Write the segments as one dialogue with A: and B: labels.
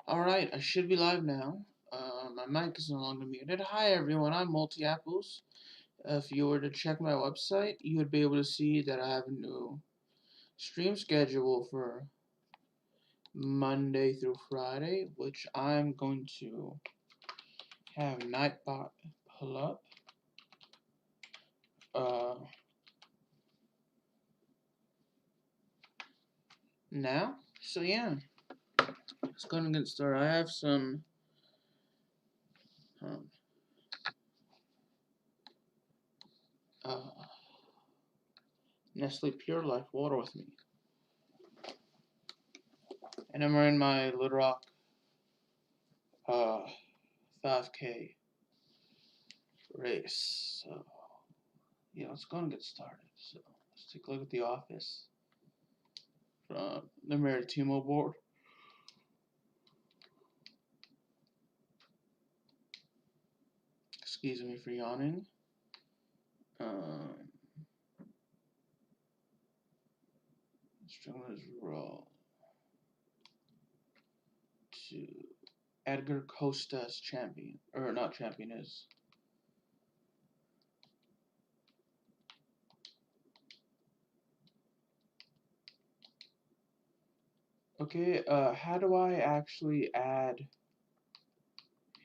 A: Alright, I should be live now. My mic is no longer muted. Hi everyone, I'm Multi Apples. If you were to check my website, you would be able to see that I have a new stream schedule for Monday through Friday, which I'm going to have Nightbot pull up. Now, so yeah, let's go and get started. I have some uh, Nestle Pure Life water with me, and I'm wearing my Little Rock 5K race. So yeah, let's go and get started. So let's take a look at the office from the Maritimo board. Excuse me for yawning. Streamers roll to Edgar Costa's champion, or not champion is. Okay, how do I actually add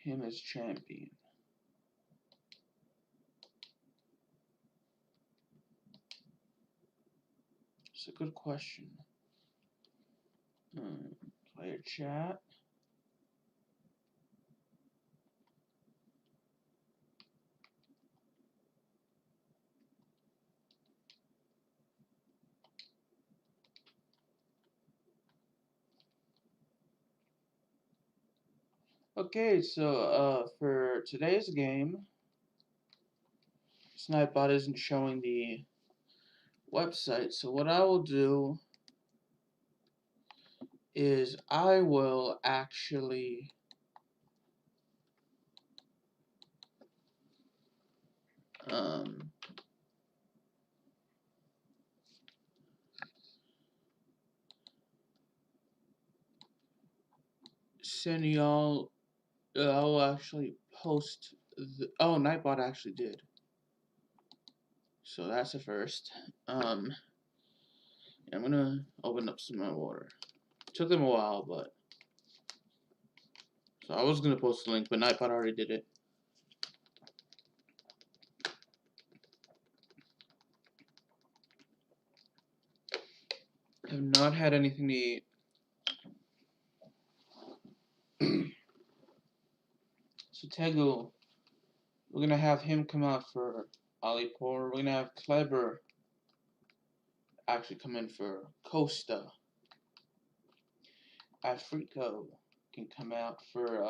A: him as champion? It's a good question. Player chat. Okay, so for today's game, Snipebot isn't showing the website, so what I will do is I will actually send y'all. I will actually post. Oh, Nightbot actually did. So that's the first. I'm gonna open up some more water. Took them a while, but so I was gonna post the link, but Nightbot already did it. I have not had anything to eat. So Tegu, we're gonna have him come out for Alipur. We're gonna have Kleber actually come in for Costa. Africo can come out for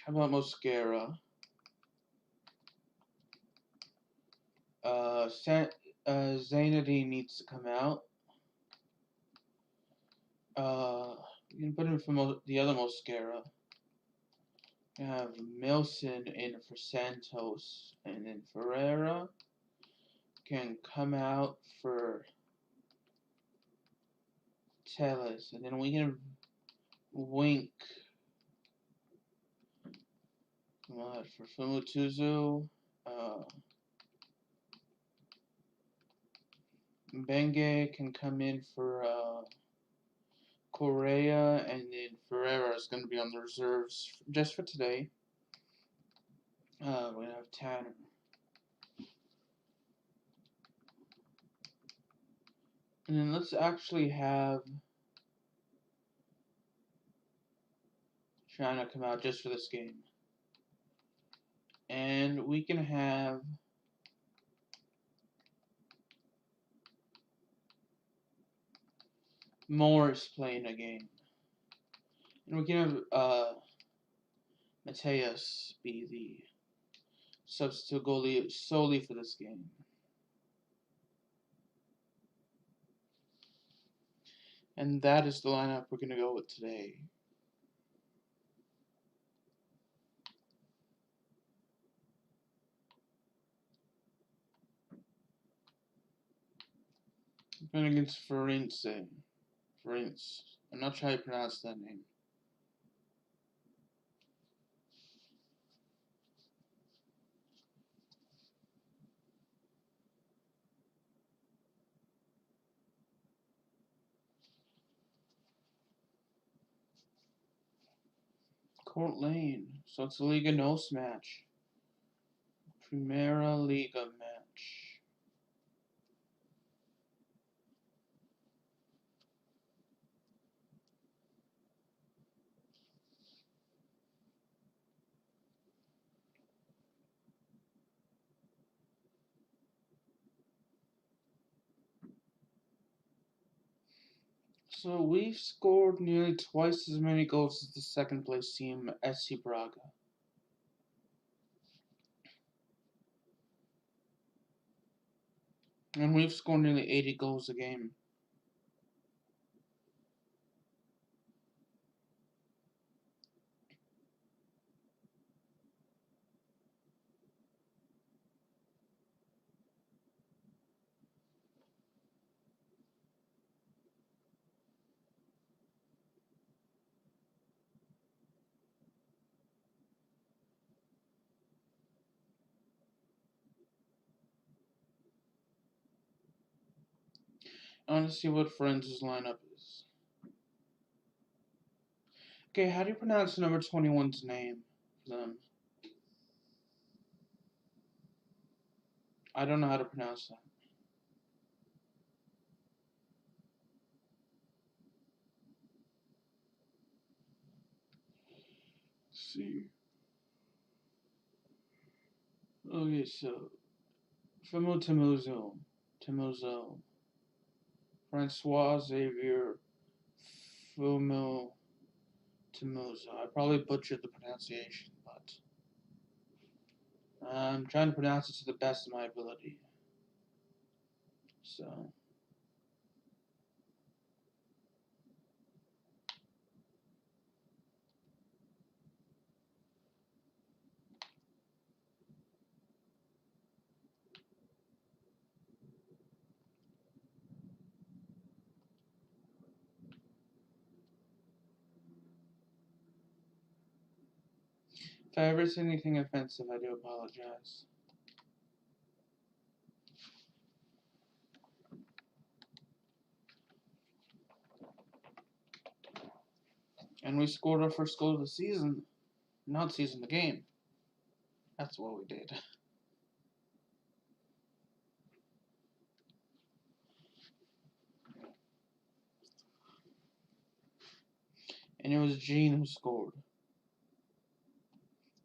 A: how about Mosquera? Zainadine needs to come out. You can put him for the other Mosquera. You have Milson in for Santos, and then Ferreira can come out for Tellez, and then we can Wink for Fumutuzu. Benge can come in for Correa, and then Ferreira is going to be on the reserves just for today. We're going to have Tanner. And then let's actually have China come out just for this game. And we can have Morris playing a game. And we can have Mateus be the substitute goalie solely for this game. And that is the lineup we're going to go with today. Going against Firenze. Firenze. I'm not sure how you pronounce that name. Court Lane. So it's a Liga NOS match. Primera Liga match. So we've scored nearly twice as many goals as the second place team, SC Braga. And we've scored nearly 80 goals a game. I want to see what Firenze's lineup is. Okay, how do you pronounce number 21's name for them? I don't know how to pronounce that. Let's see. Okay, so Fimo Temuzo, Francois Xavier Fimo Temuzo. I probably butchered the pronunciation, but I'm trying to pronounce it to the best of my ability. So. If I ever say anything offensive, I do apologize. And we scored our first goal of the season. Not season, the game. That's what we did. And it was Gene who scored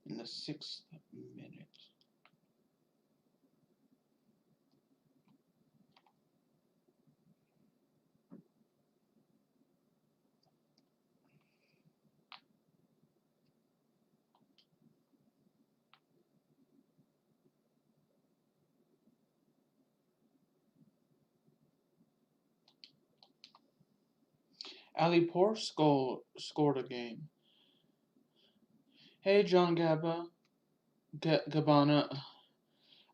A: in the 6th minute. Ali Por scored a game. Hey, John Gabbana.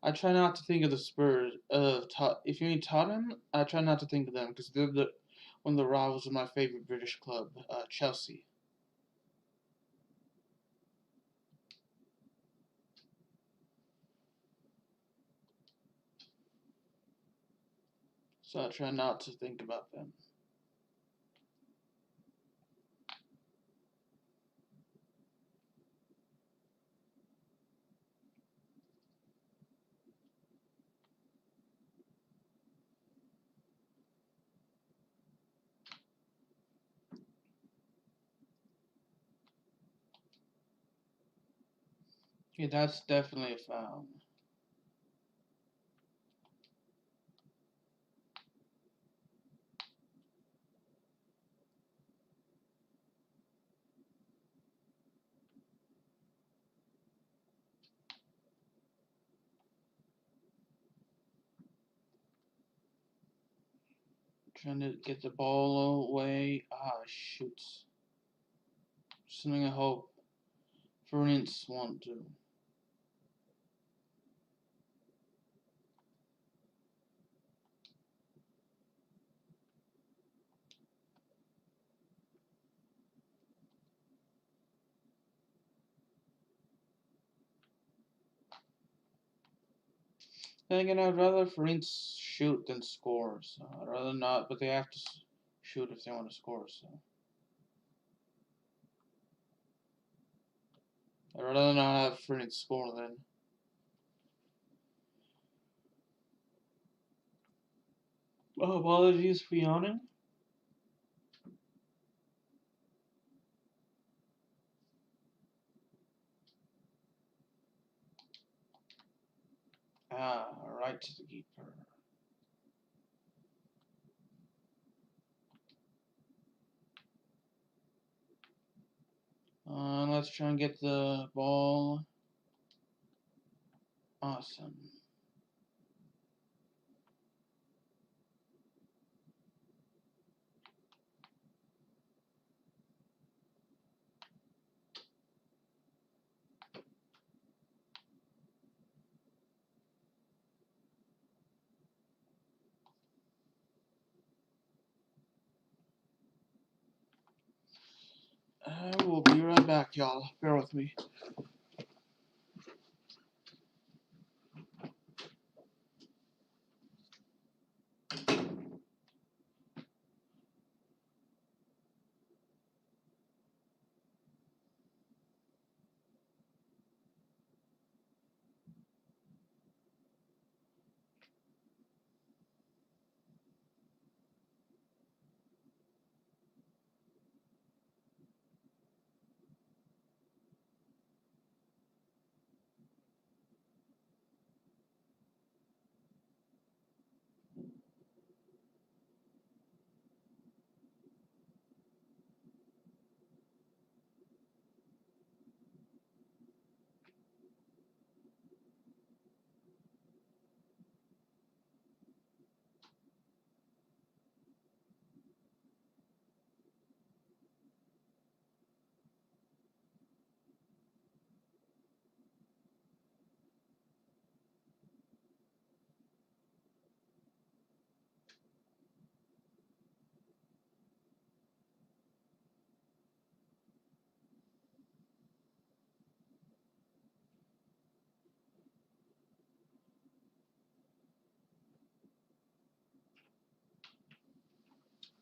A: I try not to think of the Spurs. If you mean Tottenham, I try not to think of them because they're one of the rivals of my favorite British club, Chelsea. So I try not to think about them. Yeah, that's definitely a foul. Trying to get the ball away. Ah, shoots. Something I hope Fernance won't do. Then again, I'd rather Marines shoot than score. So I'd rather not, but they have to shoot if they want to score. So I'd rather not have Marines score then. Oh, apologies for yawning. Right to the keeper. Let's try and get the ball. Awesome. I will be right back, y'all. Bear with me.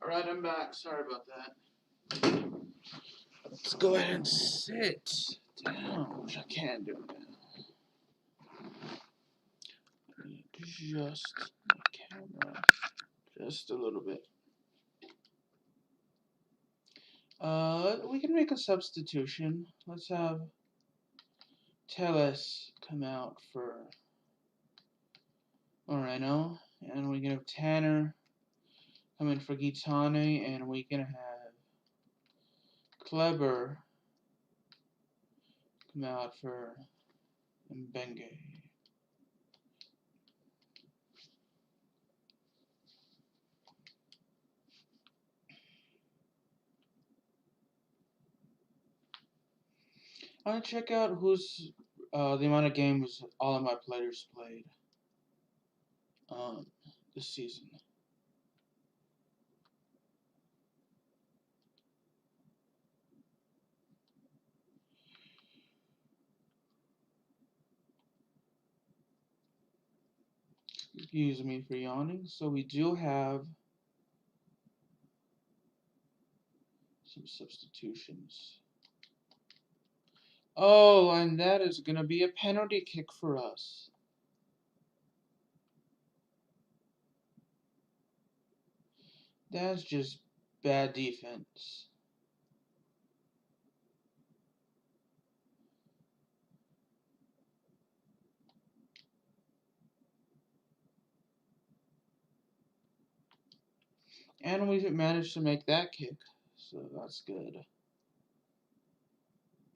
A: Alright, I'm back. Sorry about that. Let's go ahead and sit down, which I can do now. Just the camera. Just a little bit. We can make a substitution. Let's have Tstashe come out for Moreno, and we can have Tanner come in for Gitane, and we can have Kleber come out for Mbenge. I want to check out who's the amount of games all of my players played this season. Excuse me for yawning. So we do have some substitutions. Oh, and that is going to be a penalty kick for us. That's just bad defense. And we managed to make that kick, so that's good.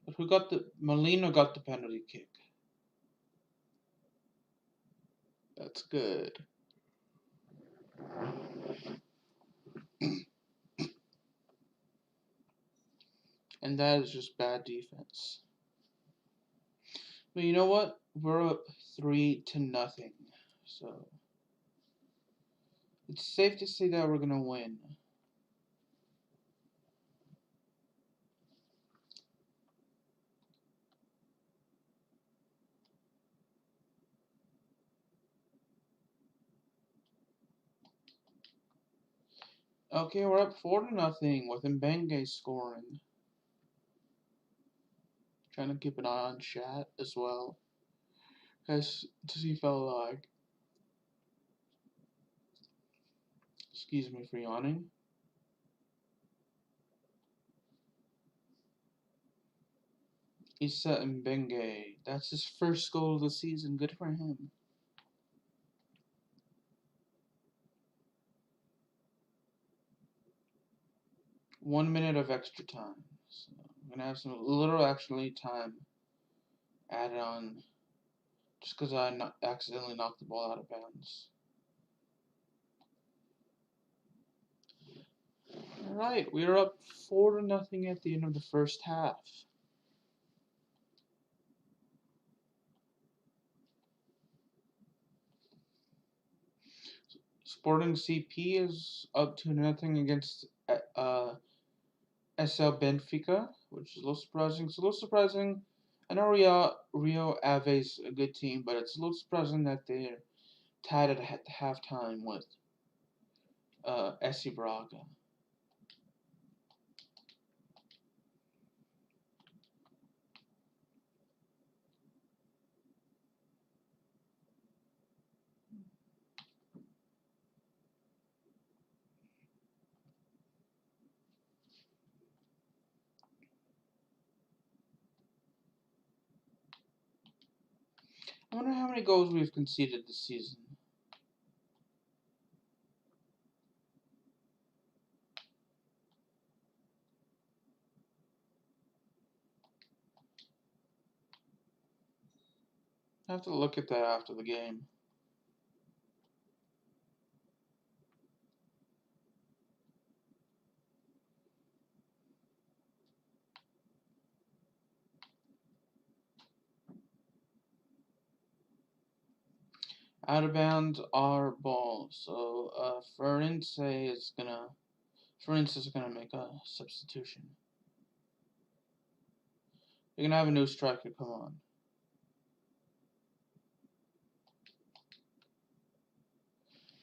A: But who got the Molina got the penalty kick. That's good. And that is just bad defense. But you know what? We're up 3-0. So it's safe to say that we're gonna win. Okay, we're up 4-0 with Mbenge scoring. Trying to keep an eye on chat as well. As to see if I'll like. Excuse me for yawning. Issa Mbenge. That's his first goal of the season. Good for him. One minute of extra time. So I'm gonna have some little extra time added on just because I accidentally knocked the ball out of bounds. Alright, we are up 4-0 at the end of the first half. Sporting CP is up 2-0 against SL Benfica, which is a little surprising. It's a little surprising. I know Rio Ave's a good team, but it's a little surprising that they're tied at halftime with SC Braga. I wonder how many goals we've conceded this season. I have to look at that after the game. Out of bounds our ball. So Ferenc is gonna make a substitution. You're gonna have a new striker come on.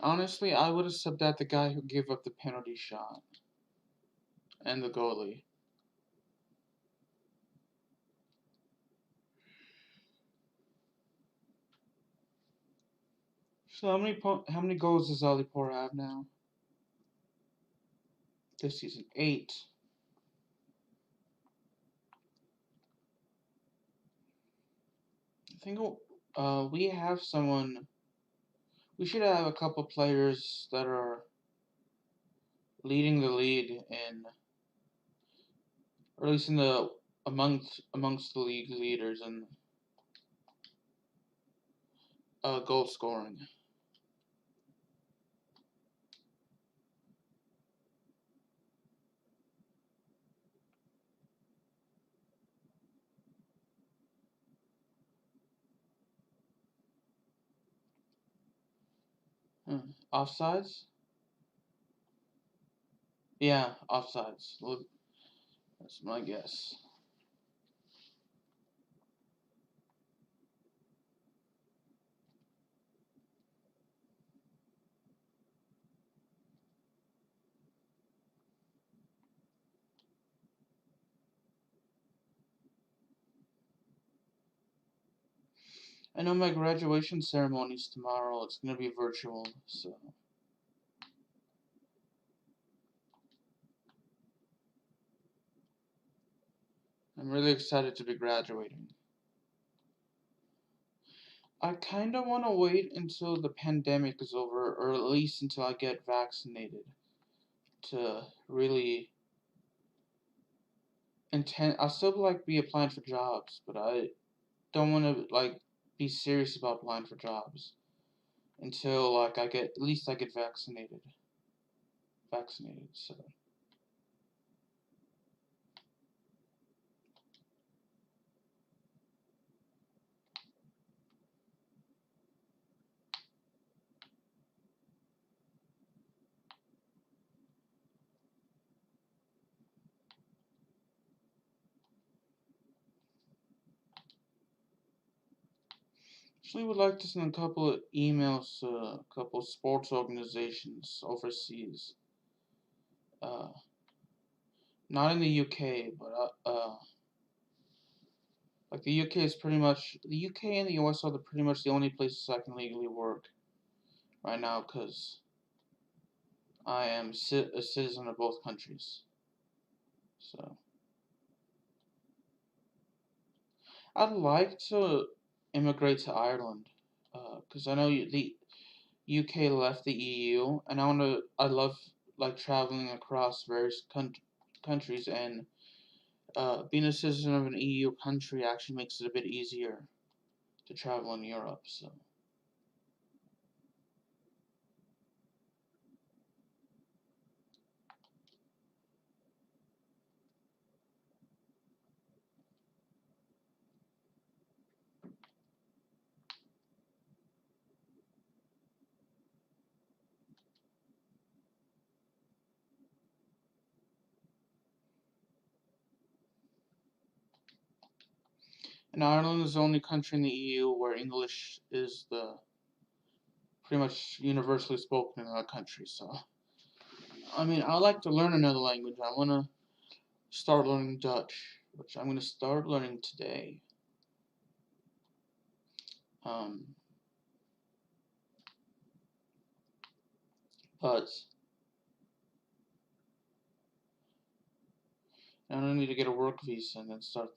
A: Honestly, I would have subbed out the guy who gave up the penalty shot and the goalie. So how many goals does Alipor have now? This season, 8. I think we have someone. We should have a couple players that are leading the league in, or at least in the amongst the league leaders in goal scoring. Offsides? Yeah, offsides. That's my guess. I know my graduation ceremony's tomorrow. It's gonna be virtual, so. I'm really excited to be graduating. I kind of want to wait until the pandemic is over, or at least until I get vaccinated, to really I'll still like be applying for jobs, but I don't want to like be serious about applying for jobs until like at least I get vaccinated. So. Actually, would like to send a couple of emails to a couple of sports organizations overseas. Uh, not in the UK, but like the UK is pretty much the UK and the US are pretty much the only places I can legally work right now because I am a citizen of both countries. So I'd like to immigrate to Ireland because I know the UK left the EU, and I love like traveling across various countries, and being a citizen of an EU country actually makes it a bit easier to travel in Europe. So. And Ireland is the only country in the EU where English is the pretty much universally spoken in that country. So, I mean, I like to learn another language. I want to start learning Dutch, which I'm going to start learning today. Um, but I don't need to get a work visa and then start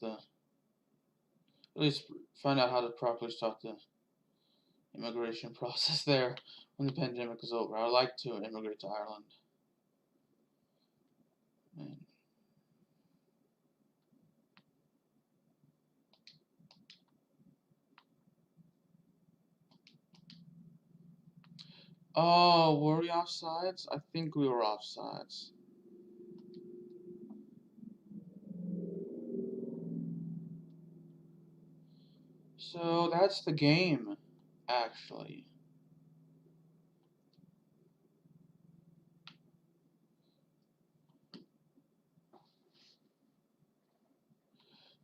A: at least find out how to properly start the immigration process there when the pandemic is over. I'd like to immigrate to Ireland. And, oh, were we offsides? I think we were offsides. So that's the game, actually.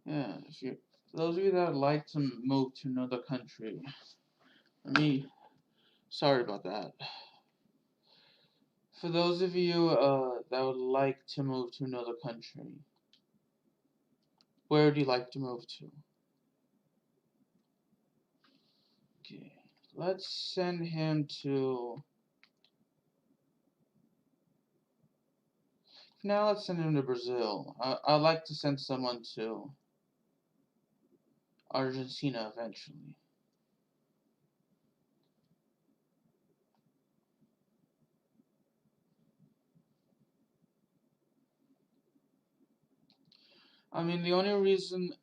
A: Yeah, if you, those of you that would like to move to another country, sorry about that. For those of you that would like to move to another country, where would you like to move to? Okay, let's send him to. Now let's send him to Brazil. I'd like to send someone to Argentina eventually. I mean, the only reason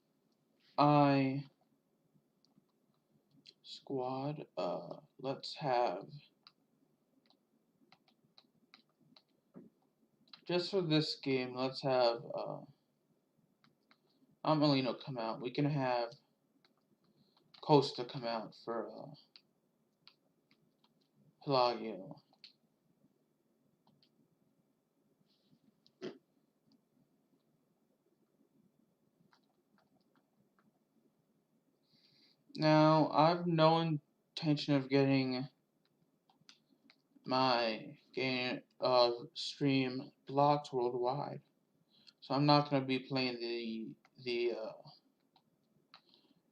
A: I squad, let's have, just for this game, let's have, Amelino come out. We can have Costa come out for, Pelagio. Now, I've no intention of getting my game, stream blocked worldwide. So I'm not going to be playing the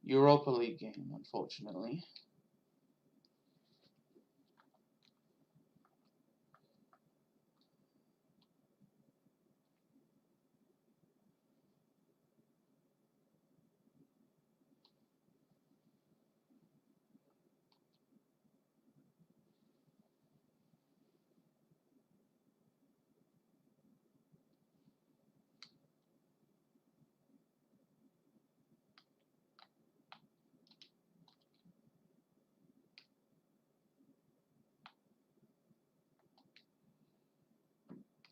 A: Europa League game, unfortunately.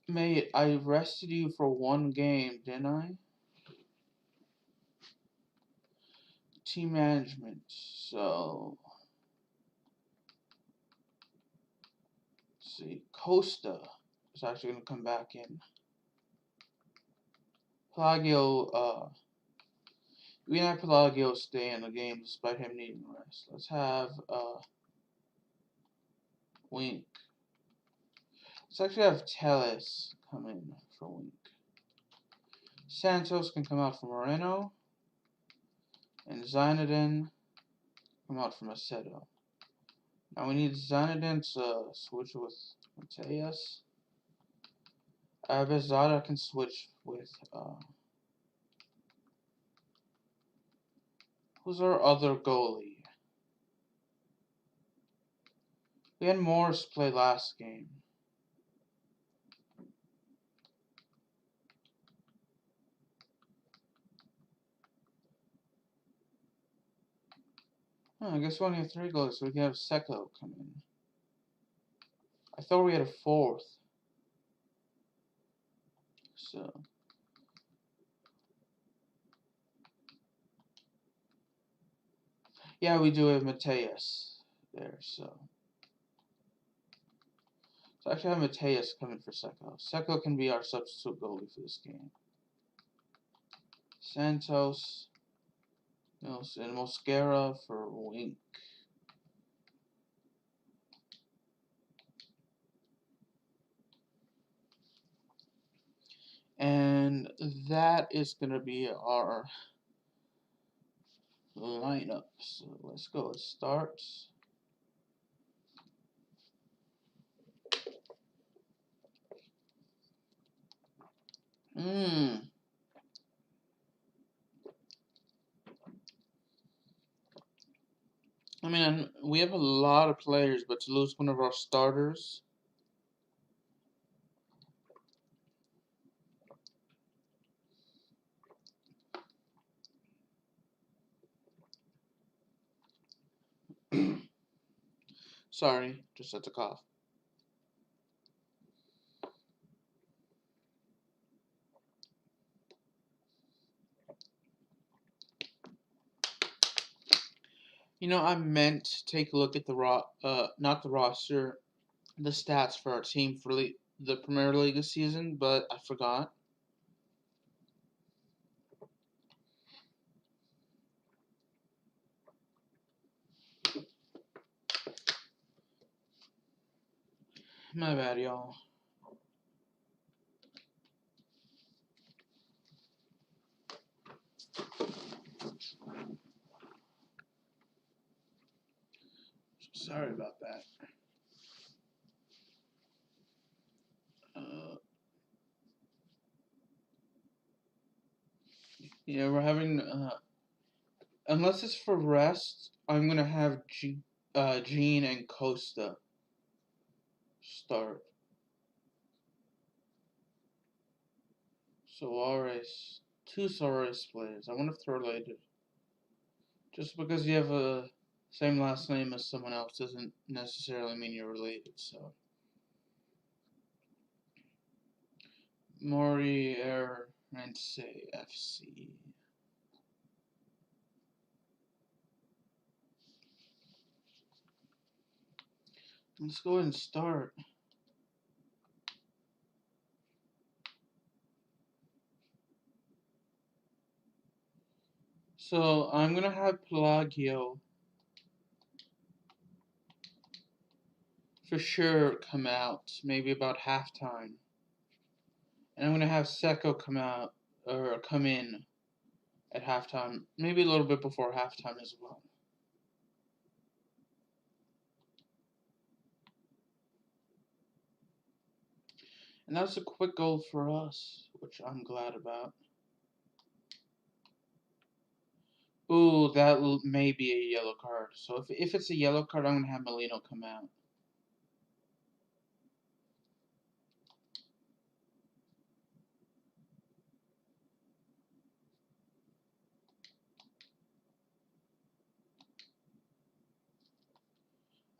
A: Mate, I rested you for one game, didn't I? Team management. So, let's see. Costa is actually going to come back in. Pelagio, we can have Pelagio stay in the game despite him needing rest. Let's have, Wink. Let's actually have Tellus come in for Wink. Santos can come out for Moreno. And Zinedine come out for Macedo. Now we need Zinedine to switch with Mateus. Abizada can switch with who's our other goalie? We had Morris play last game. I guess we only have 3 goalies, so we can have Seko come in. I thought we had a 4th. So yeah, we do have Mateus there, so actually have Mateus coming for Seko. Seko can be our substitute goalie for this game. Santos, and Mosquera for Wink. And that is going to be our lineup. So let's go. It starts. I mean, we have a lot of players, but to lose one of our starters. Sorry, just had to cough. You know, I meant to take a look at the not the roster, the stats for our team for the Premier League this season, but I forgot. My bad, y'all. Sorry about that. Yeah, we're having unless it's for rest, I'm gonna have Gene and Costa start. Suarez, 2 Suarez players. I wonder if they're related. Just because you have a same last name as someone else doesn't necessarily mean you're related. So Morierense FC. Let's go ahead and start. So I'm gonna have Pelagio for sure come out, maybe about halftime. And I'm gonna have Seko come out or come in at halftime, maybe a little bit before halftime as well. And that's a quick goal for us, which I'm glad about. Ooh, that may be a yellow card. So if it's a yellow card, I'm going to have Molino come out.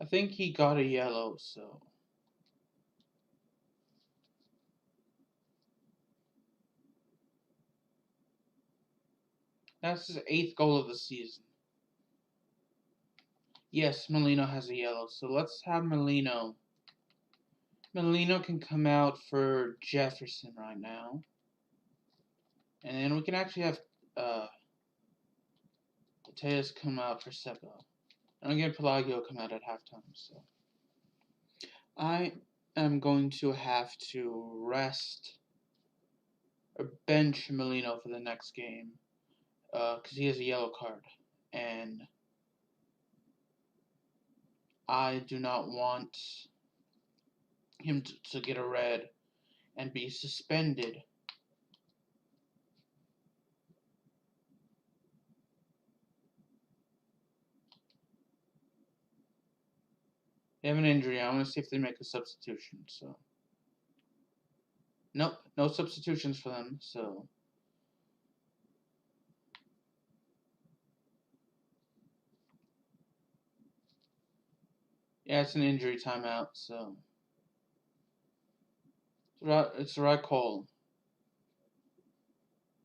A: I think he got a yellow, so... That's his 8th goal of the season. Yes, Molino has a yellow, so let's have Molino. Molino can come out for Jefferson right now. And then we can actually have Mateus come out for Seko. And again, Pelagio come out at halftime, so... am going to have to rest or bench Molino for the next game because he has a yellow card, and I do not want him to get a red and be suspended. They have an injury. I want to see if they make a substitution. So, nope, no substitutions for them. So, yeah, it's an injury timeout. So, it's the right call.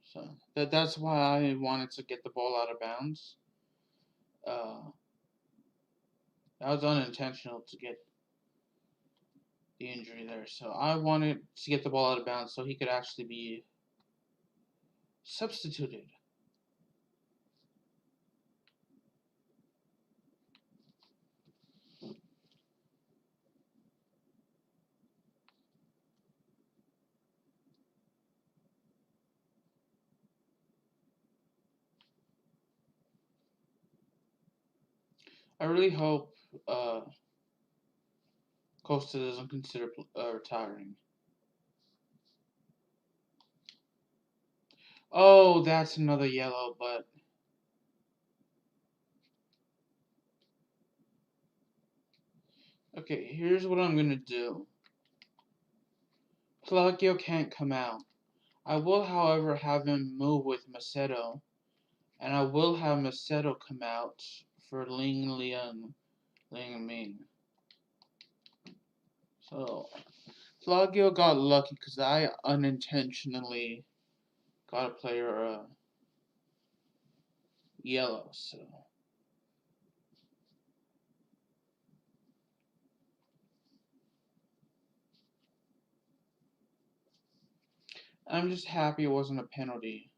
A: So that's why I wanted to get the ball out of bounds. That was unintentional to get the injury there. So I wanted to get the ball out of bounds so he could actually be substituted. I really hope Costa doesn't consider retiring. Oh, that's another yellow, but okay, here's what I'm gonna do. Pelagio can't come out. I will, however, have him move with Macedo, and I will have Macedo come out for Ling Ming. So Pelagio got lucky because I unintentionally got a player yellow. So I'm just happy it wasn't a penalty.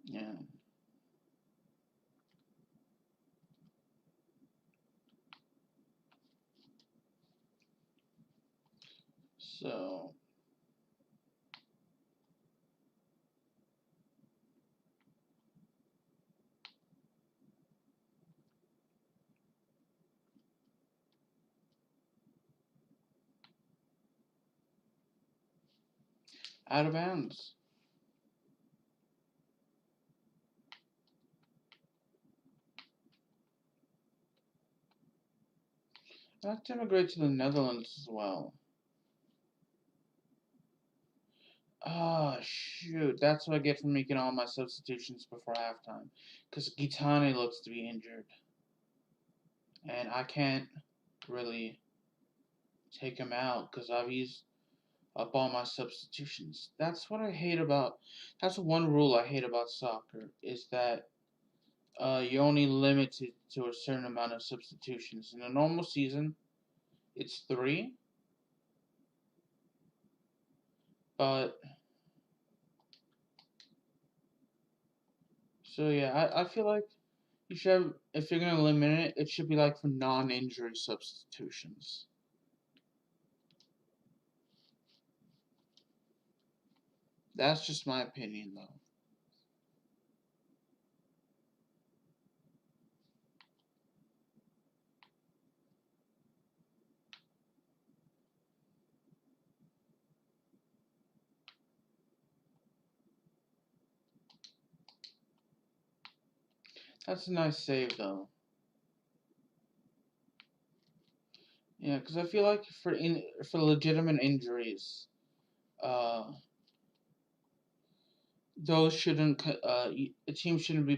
A: Yeah. So out of bounds. I have to immigrate to the Netherlands as well. Ah, shoot. That's what I get for making all my substitutions before halftime. Because Gitane looks to be injured. And I can't really take him out because I've used up all my substitutions. That's what I hate about. That's one rule I hate about soccer is that you're only limited to a certain amount of substitutions. In a normal season, it's 3, but so yeah, I feel like you should have, if you're gonna limit it, it should be like for non-injury substitutions. That's just my opinion, though. That's a nice save, though. Yeah, because I feel like for legitimate injuries, uh, those shouldn't a team shouldn't be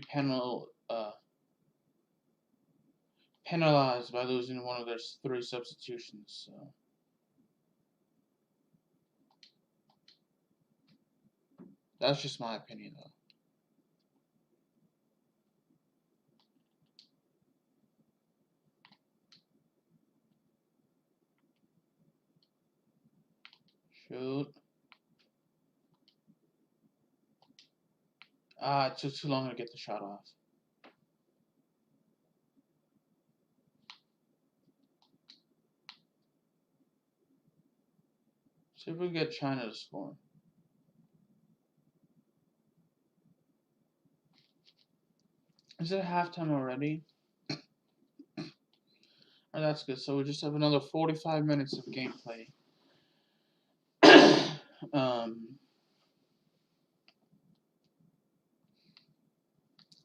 A: penalized by losing one of their 3 substitutions. So that's just my opinion, though. Shoot. Ah, it took too long to get the shot off. See if we can get China to score. Is it halftime already? Oh, that's good. So we just have another 45 minutes of gameplay.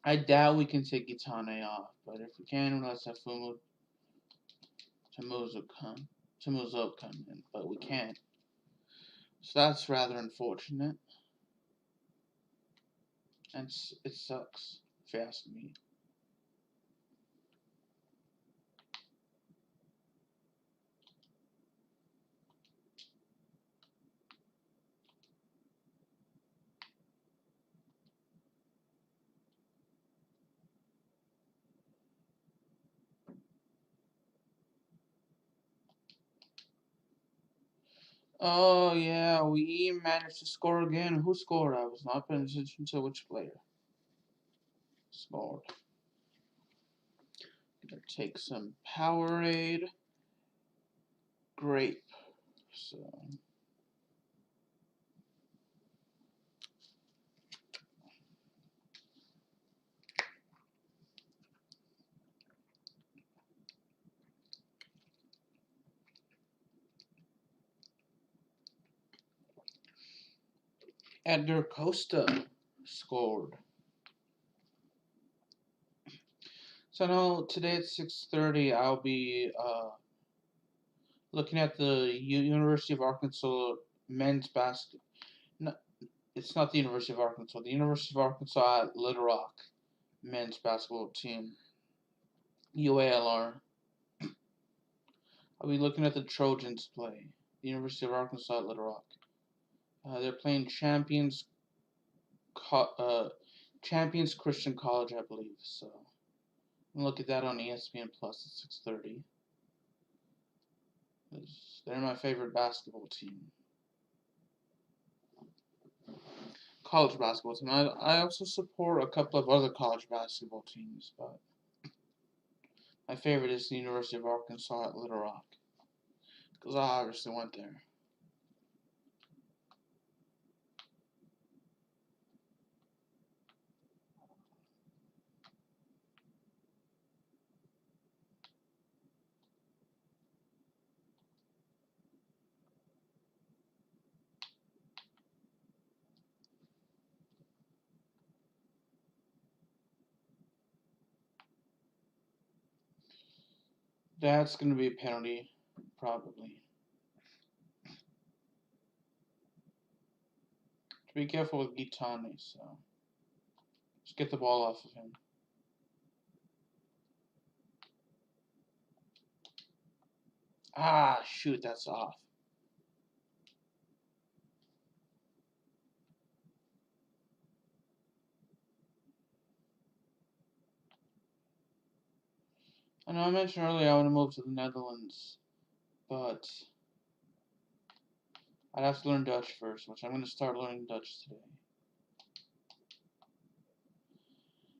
A: I doubt we can take Gitane off, but if we can, let's have Tamuzo come in, but we can't. So that's rather unfortunate. And it sucks, if you ask me. Oh yeah, we managed to score again. Who scored? I was not paying attention to which player scored. Gonna take some Powerade grape. So Edgar Costa scored. So now today at 6:30, I'll be looking at the University of Arkansas men's basketball. No, it's not the University of Arkansas. The University of Arkansas at Little Rock men's basketball team, UALR. I'll be looking at the Trojans play. The University of Arkansas at Little Rock. They're playing Champions Christian College, I believe. So look at that on ESPN Plus at 6:30. They're my favorite basketball team. College basketball team. I also support a couple of other college basketball teams, but my favorite is the University of Arkansas at Little Rock, because I obviously went there. That's going to be a penalty, probably. Be careful with Gitane, so just get the ball off of him. Ah, shoot, that's off. I know I mentioned earlier I want to move to the Netherlands, but I'd have to learn Dutch first, which I'm going to start learning Dutch today.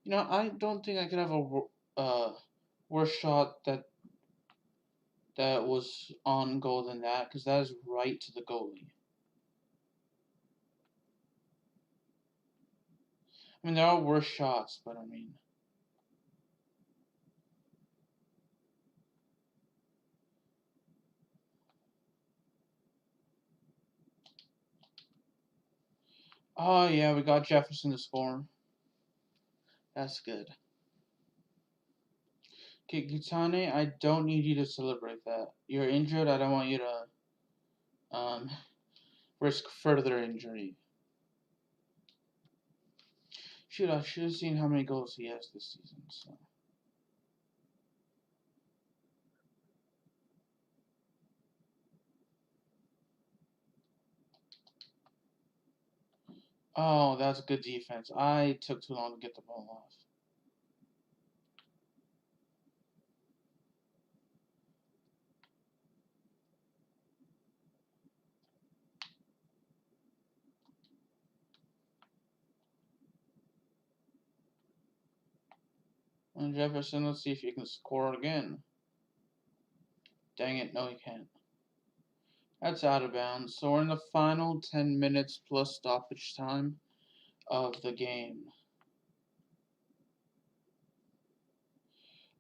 A: You know, I don't think I could have a worse shot that was on goal than that, because that is right to the goalie. I mean, there are worse shots, but I mean... Oh, yeah, we got Jefferson to score. That's good. Okay, Gitane, I don't need you to celebrate that. You're injured, I don't want you to risk further injury. Shoot, I should have seen how many goals he has this season, so... Oh, that's good defense. I took too long to get the ball off. And Jefferson, let's see if you can score again. Dang it, no he can't. That's out of bounds. So we're in the final 10 minutes plus stoppage time of the game.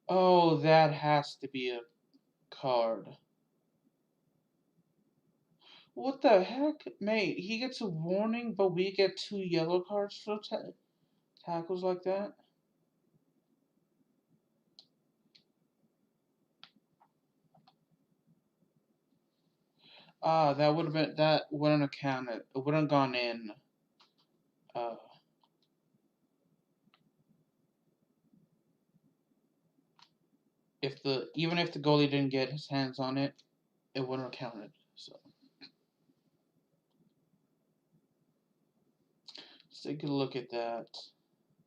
A: Oh, that has to be a card. What the heck? Mate, he gets a warning, but we get 2 yellow cards for tackles like that? Ah, that wouldn't have counted. It wouldn't have gone in. Uh, even if the goalie didn't get his hands on it, it wouldn't have counted. So let's take a look at that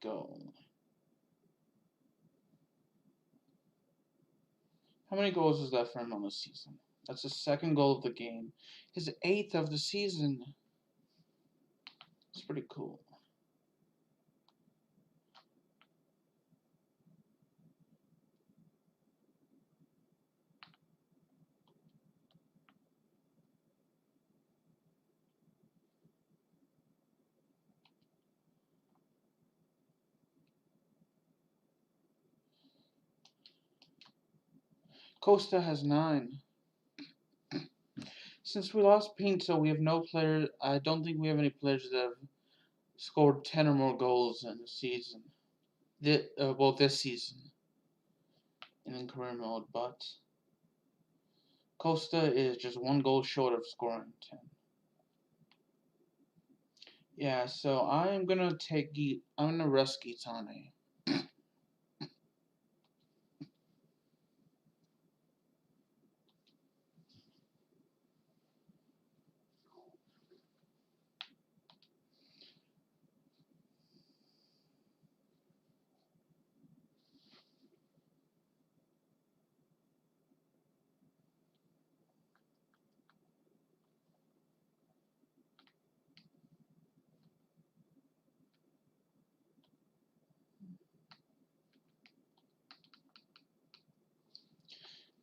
A: goal. How many goals is that for him on the season? That's his second goal of the game. His 8th of the season. It's pretty cool. Costa has 9. Since we lost Pinto, we have no players. I don't think we have any players that have scored 10 or more goals in the season. This season in career mode, but Costa is just 1 goal short of scoring 10. Yeah, so I'm gonna rest Gitane.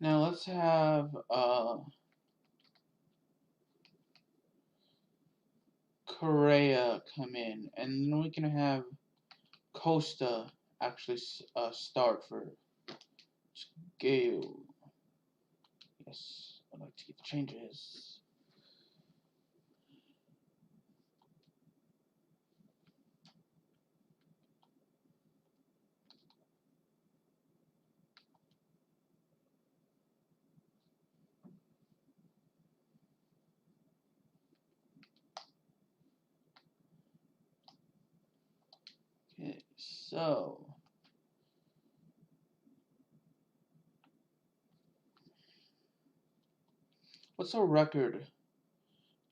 A: Now let's have Correa come in, and then we can have Costa actually start for Gale. Yes, I'd like to get the changes. Okay, so what's our record?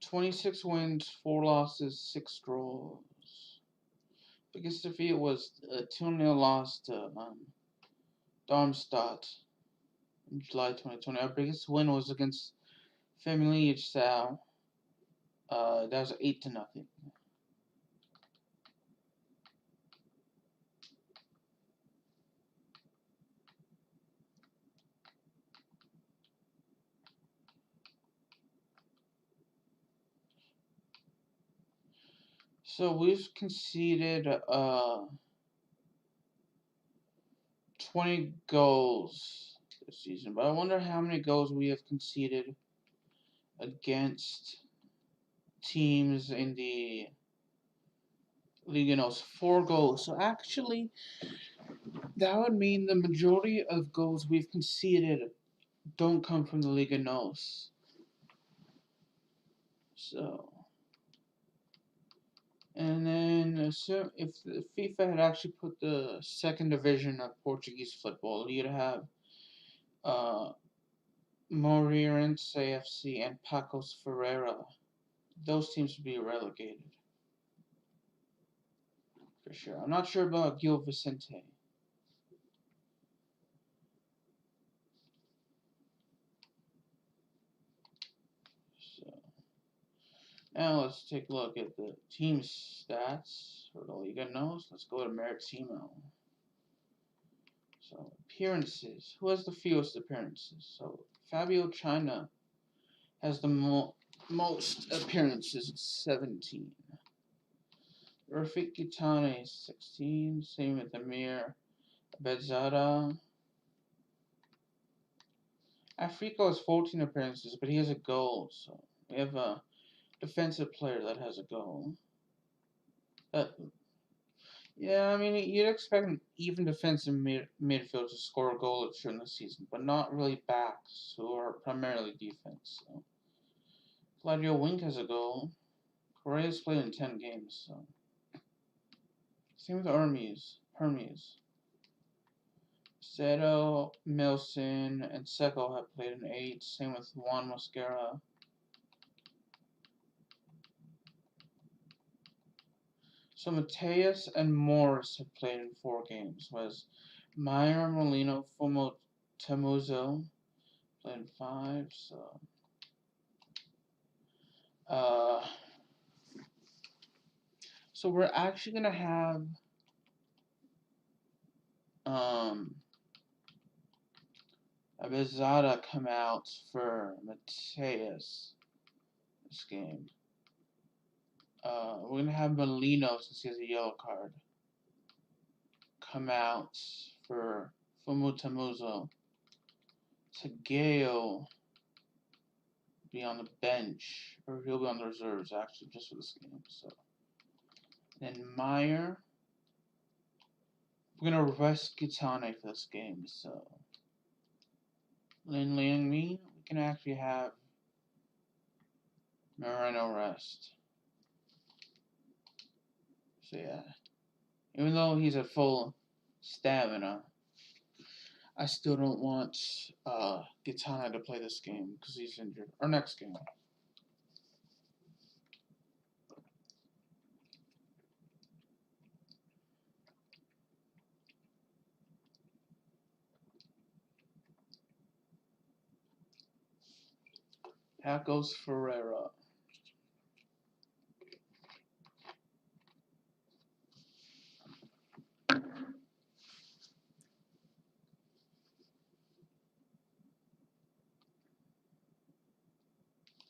A: 26 wins, 4 losses, 6 draws. Biggest defeat was a 2-0 loss to Darmstadt in July 2020. Our biggest win was against Family Sal. That was 8-0. So we've conceded 20 goals this season, but I wonder how many goals we have conceded against teams in the Liga Nos. 4 goals. So actually, that would mean the majority of goals we've conceded don't come from the Liga Nos. So, and then so if the FIFA had actually put the second division of Portuguese football, you'd have uh, Moreirense AFC and Pacos Ferreira. Those teams would be relegated for sure. I'm not sure about Gil Vicente. So now let's take a look at the team stats for the Liga Nos. Let's go to Maritimo. So, appearances. Who has the fewest appearances? So, Fabio China has the most appearances, 17. Rafik Gitane, 16. Same with Amir Bedzada. Afriko has 14 appearances, but he has a goal. So, we have a defensive player that has a goal. Yeah, I mean, you'd expect an even defensive midfield to score a goal during the season, but not really backs who are primarily defense. So. Claudio Wink has a goal. Correa's played in 10 games, so. Same with Hermes. Seto, Milson, and Seco have played in 8. Same with Juan Mosquera. So Mateus and Morris have played in 4 games, whereas Meyer, Molino, Fumo, Tamuzo played in 5, so. So we're actually gonna have Abizada come out for Mateus this game. We're gonna have Molino, since he has a yellow card, come out for Fumutamuzo. Tagayo be on the bench, or he'll be on the reserves actually, just for this game. So then Meyer. We're gonna rest Gitane for this game, so Lin Liang Mi, we can actually have Moreno rest. So yeah, even though he's at full stamina, I still don't want Gitana to play this game because he's injured. Our next game. Pacos Ferreira.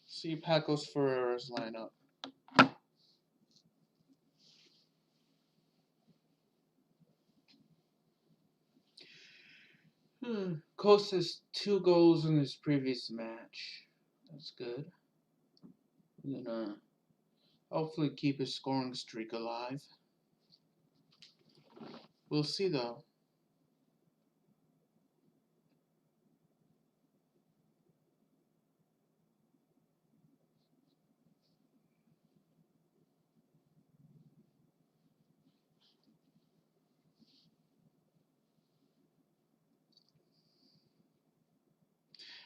A: See Pacos Ferreira's lineup. Costa's 2 goals in his previous match. That's good. We're gonna hopefully keep his scoring streak alive. We'll see though.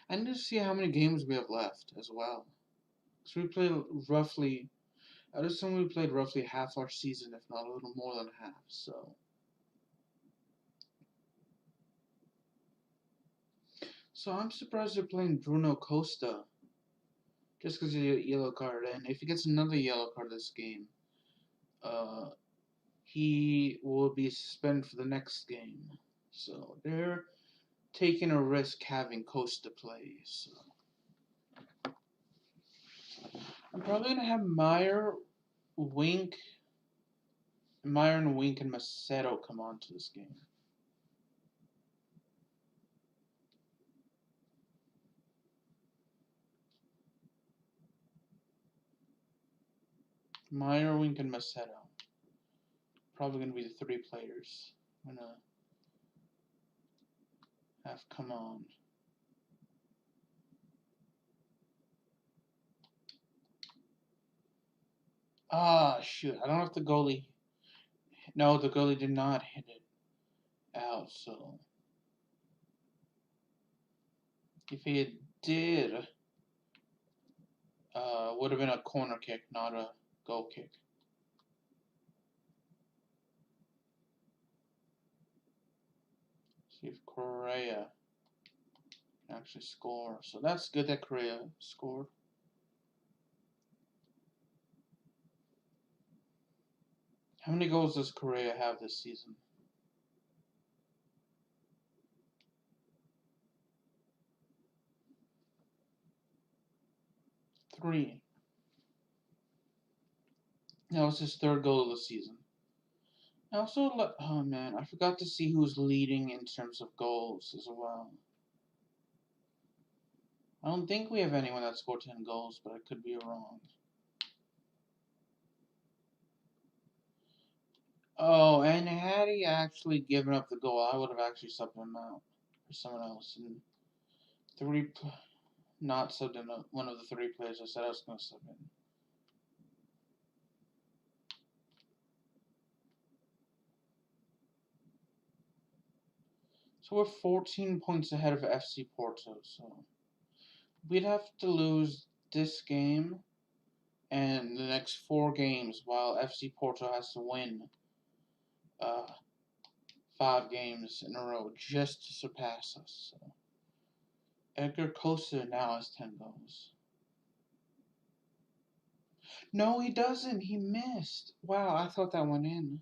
A: I need to see how many games we have left as well. So we played roughly, I would assume we played roughly half our season, if not a little more than half, so. So I'm surprised they're playing Bruno Costa. Just because he got a yellow card, and if he gets another yellow card this game, he will be suspended for the next game. So they're taking a risk having Costa play, so. I'm probably going to have Meyer, Wink, Meyer and Wink and Macedo come on to this game. Meyer, Wink, and Macedo. Probably going to be the 3 players I'm going to have come on. Ah, shoot. I don't know if the goalie... No, the goalie did not hit it out, so... If he did, would have been a corner kick, not a goal kick. See if Correa can actually score. So that's good that Correa scored. How many goals does Correa have this season? 3. That was his 3rd goal of the season. I also, oh man, I forgot to see who's leading in terms of goals as well. I don't think we have anyone that scored 10 goals, but I could be wrong. Oh, and had he actually given up the goal, I would have actually subbed him out for someone else. And not subbed in one of the 3 players I said I was going to sub in. So we're 14 points ahead of FC Porto. So we'd have to lose this game and the next 4 games, while FC Porto has to win 5 games in a row just to surpass us. So Edgar Costa now has 10 goals. No, he doesn't. He missed. Wow, I thought that went in.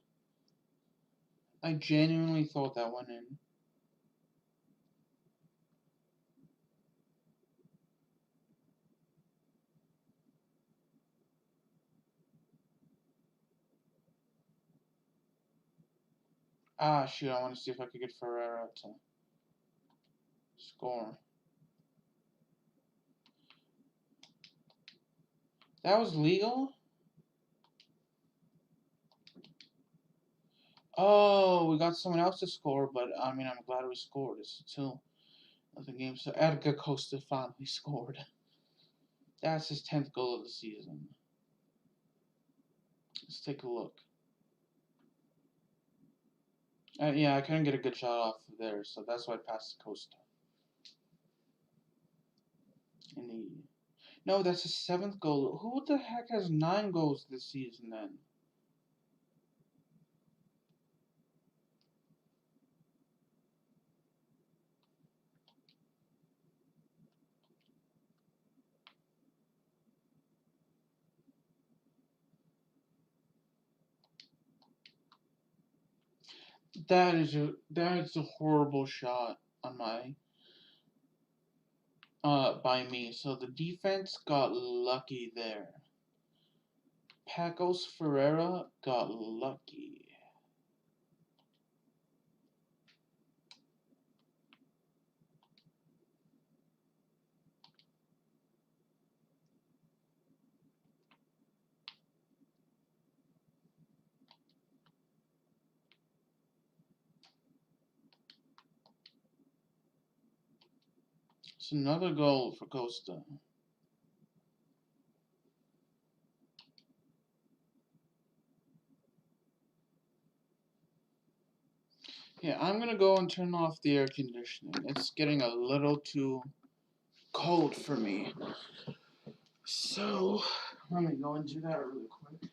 A: I genuinely thought that went in. Ah, shoot, I want to see if I could get Ferreira to score. That was legal? Oh, we got someone else to score, but I mean, I'm glad we scored. It's still nothing game. So Edgar Costa finally scored. That's his 10th goal of the season. Let's take a look. Yeah, I couldn't get a good shot off of there, so that's why I passed to Costa. No, that's his 7th goal. Who the heck has 9 goals this season then? That is a horrible shot on my by me. So the defense got lucky there. Pacos Ferreira got lucky. It's another goal for Costa. Yeah, I'm gonna go and turn off the air conditioning. It's getting a little too cold for me. So, let me go and do that really quick.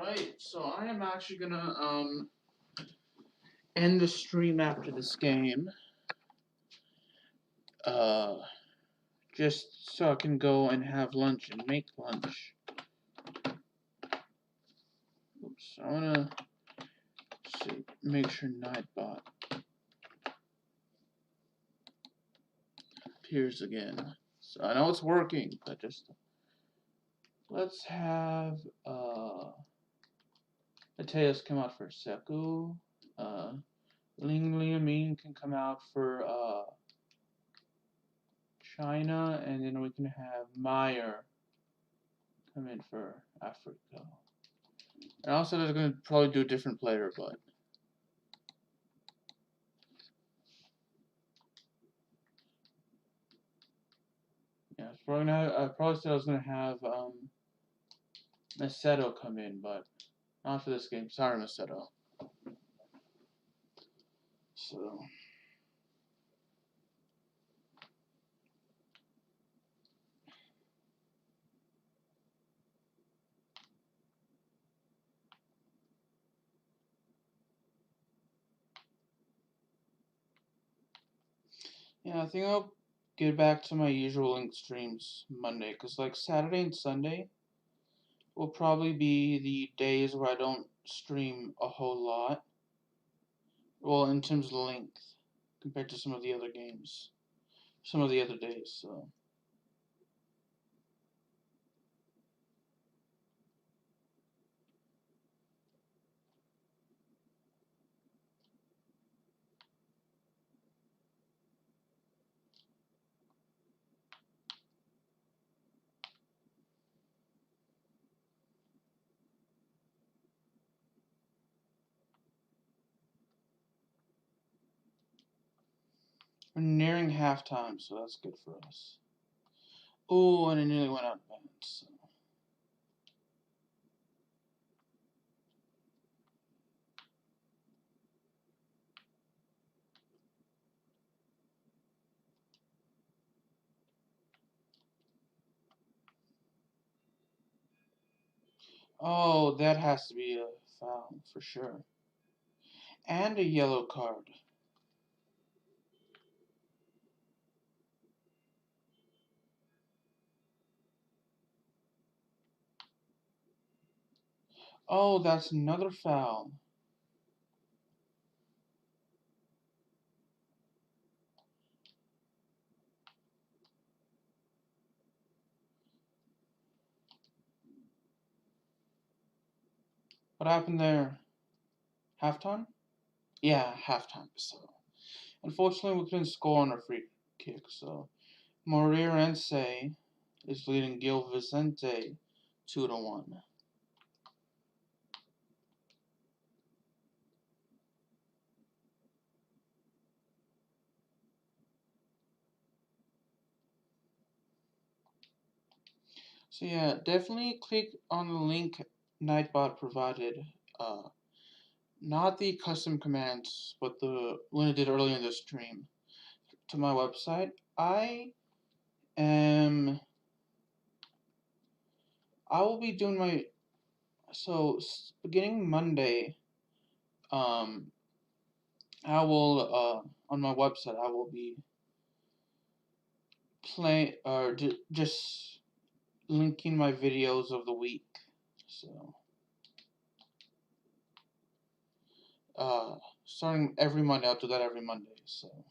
A: Alright, so I am actually gonna end the stream after this game. Just so I can go and have lunch and make lunch. Oops, I wanna see, make sure Nightbot appears again. So I know it's working, but just let's have Mateus come out for Seku. Ling Liamin can come out for China, and then we can have Meyer come in for Africa. And also they're gonna probably do a different player, but yeah, it's probably gonna have, I probably said I was gonna have Macedo come in, but not for this game. Sorry, Macedo. So yeah, I think I'll get back to my usual link streams Monday, cause like Saturday and Sunday will probably be the days where I don't stream a whole lot. Well, in terms of length, compared to some of the other games, some of the other days. So we're nearing halftime, so that's good for us. Oh, and it nearly went out of bounds. So. Oh, that has to be a foul for sure. And a yellow card. Oh, that's another foul. What happened there? Halftime? Yeah, halftime. So, unfortunately, we couldn't score on a free kick. So, Moreirense is leading Gil Vicente 2-1. So yeah, definitely click on the link Nightbot provided. Not the custom commands, but the one I did earlier in the stream to my website. Am I will be doing my beginning Monday. I will on my website I will be play or just linking my videos of the week. So starting every Monday, I'll do that every Monday. So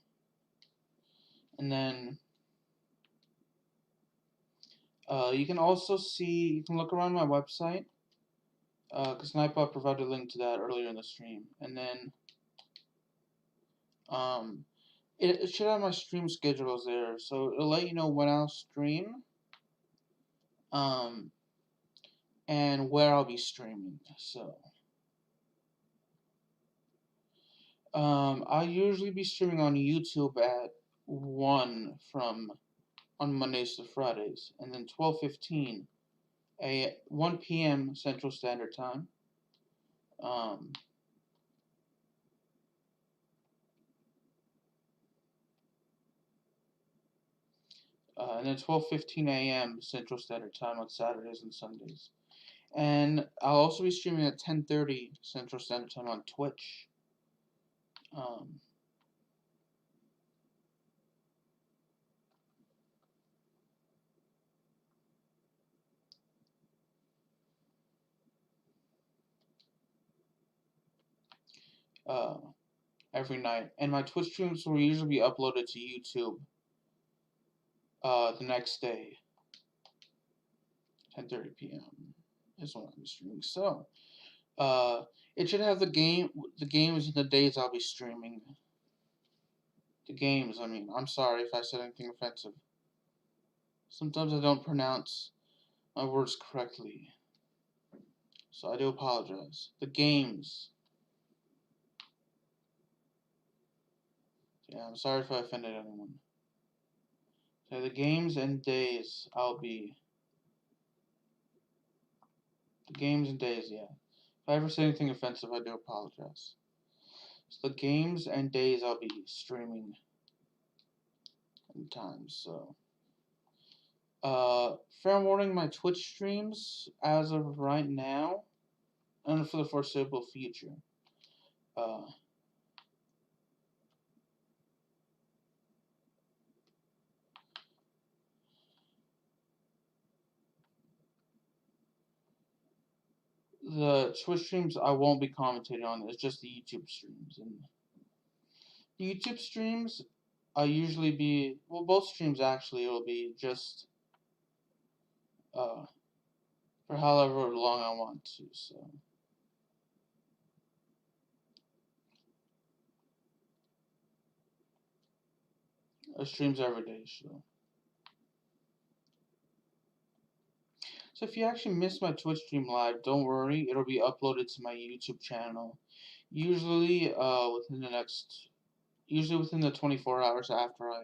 A: and then you can also see, you can look around my website, because Nightbot provided a link to that earlier in the stream. And then it should have my stream schedules there, so it'll let you know when I'll stream, and where I'll be streaming. So I'll usually be streaming on YouTube at 1 on Mondays to Fridays, and then 12:15 1 p.m. Central Standard Time. And then 12:15 a.m. Central Standard Time on Saturdays and Sundays. And I'll also be streaming at 10:30 Central Standard Time on Twitch. Um, uh, every night, and my Twitch streams will usually be uploaded to YouTube the next day, 10:30 p.m. is when I'm streaming. So, it should have the games and the days I'll be streaming. The games, I mean, I'm sorry if I said anything offensive. Sometimes I don't pronounce my words correctly, so I do apologize. The games. Yeah, I'm sorry if I offended anyone. So the games and days I'll be. The games and days, yeah. If I ever say anything offensive, I do apologize. So the games and days I'll be streaming in times, so. Fair warning, my Twitch streams, as of right now, and for the foreseeable future, uh, the Twitch streams I won't be commentating on. It's just the YouTube streams, and the YouTube streams I usually be both streams actually will be just uh for however long I want to. So streams every day. So if you actually missed my Twitch stream live, don't worry, it'll be uploaded to my YouTube channel. Usually within the 24 hours after I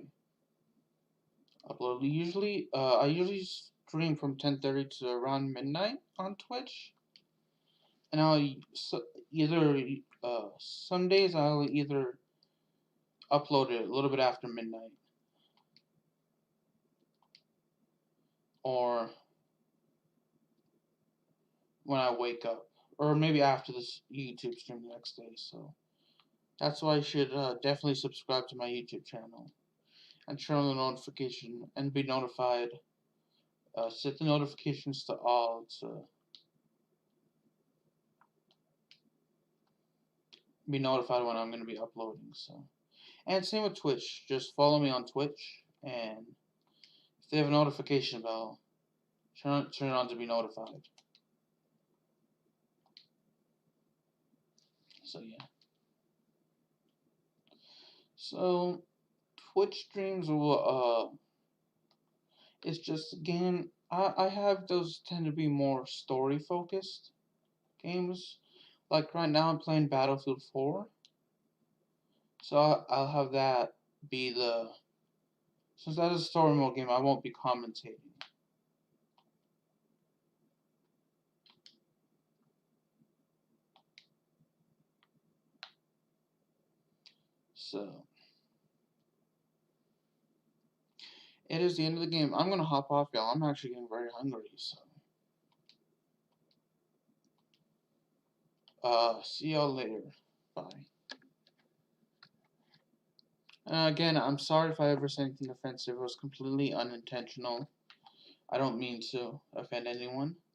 A: upload. I usually stream from 10:30 to around midnight on Twitch, and either some days I'll either upload it a little bit after midnight, or when I wake up, or maybe after this YouTube stream the next day. So that's why you should definitely subscribe to my YouTube channel and turn on the notification and be notified. Set the notifications to all to be notified when I'm going to be uploading. So, and same with Twitch. Just follow me on Twitch, and if they have a notification bell, turn it on to be notified. So yeah. So Twitch streams will it's just again I have those tend to be more story focused games. Like right now I'm playing Battlefield 4. So I'll have that be the since that is a story mode game, I won't be commentating. So it is the end of the game. I'm gonna hop off, y'all. I'm actually getting very hungry. So see y'all later. Bye. Again, I'm sorry if I ever said anything offensive. It was completely unintentional. I don't mean to offend anyone.